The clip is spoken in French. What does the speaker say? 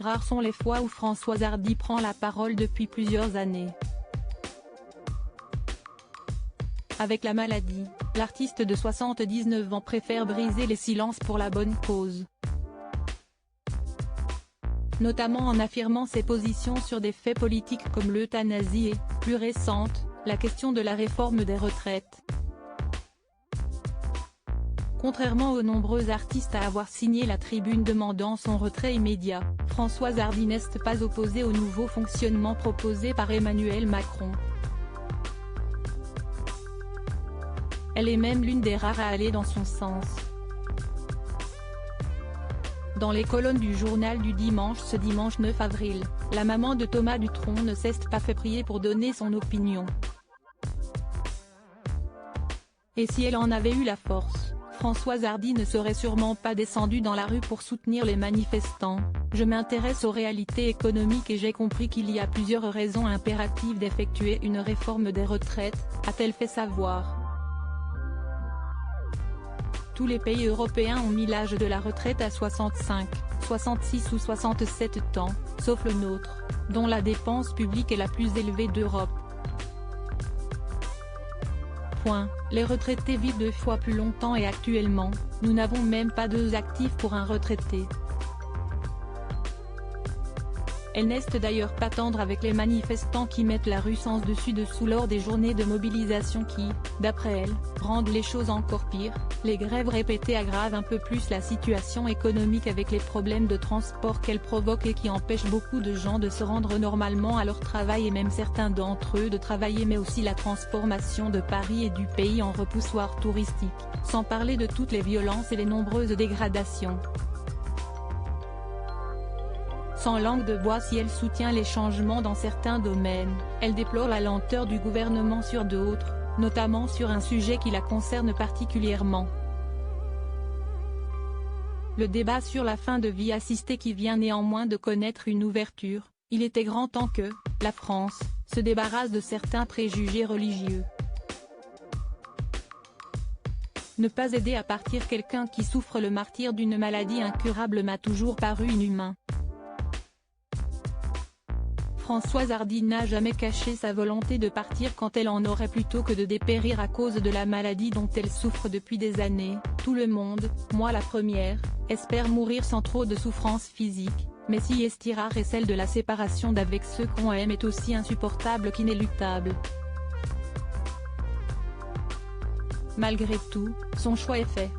rares sont les fois où Françoise Hardy prend la parole depuis plusieurs années. Avec la maladie, l'artiste de 79 ans préfère briser les silences pour la bonne cause. Notamment en affirmant ses positions sur des faits politiques comme l'euthanasie et, plus récente, la question de la réforme des retraites. Contrairement aux nombreux artistes à avoir signé la tribune demandant son retrait immédiat, Françoise Hardy n'est pas opposée au nouveau fonctionnement proposé par Emmanuel Macron. Elle est même l'une des rares à aller dans son sens. Dans les colonnes du journal du dimanche ce dimanche 9 avril, la maman de Thomas Dutronc ne s'est pas fait prier pour donner son opinion. Et si elle en avait eu la force, Françoise Hardy ne serait sûrement pas descendue dans la rue pour soutenir les manifestants. Je m'intéresse aux réalités économiques et j'ai compris qu'il y a plusieurs raisons impératives d'effectuer une réforme des retraites, a-t-elle fait savoir. Tous les pays européens ont mis l'âge de la retraite à 65, 66 ou 67 ans, sauf le nôtre, dont la dépense publique est la plus élevée d'Europe. Les retraités vivent 2 fois plus longtemps et actuellement, nous n'avons même pas 2 actifs pour un retraité. Elle n'est d'ailleurs pas tendre avec les manifestants qui mettent la rue sens dessus-dessous lors des journées de mobilisation qui, d'après elle, rendent les choses encore pires. Les grèves répétées aggravent un peu plus la situation économique avec les problèmes de transport qu'elles provoquent et qui empêchent beaucoup de gens de se rendre normalement à leur travail et même certains d'entre eux de travailler, mais aussi la transformation de Paris et du pays en repoussoir touristique, sans parler de toutes les violences et les nombreuses dégradations. Sans langue de bois si elle soutient les changements dans certains domaines, elle déplore la lenteur du gouvernement sur d'autres, notamment sur un sujet qui la concerne particulièrement. Le débat sur la fin de vie assistée qui vient néanmoins de connaître une ouverture, il était grand temps que, la France, se débarrasse de certains préjugés religieux. Ne pas aider à partir quelqu'un qui souffre le martyre d'une maladie incurable m'a toujours paru inhumain. Françoise Hardy n'a jamais caché sa volonté de partir quand elle en aurait plutôt que de dépérir à cause de la maladie dont elle souffre depuis des années. Tout le monde, moi la première, espère mourir sans trop de souffrance physique, mais si est rare et celle de la séparation d'avec ceux qu'on aime est aussi insupportable qu'inéluctable. Malgré tout, son choix est fait.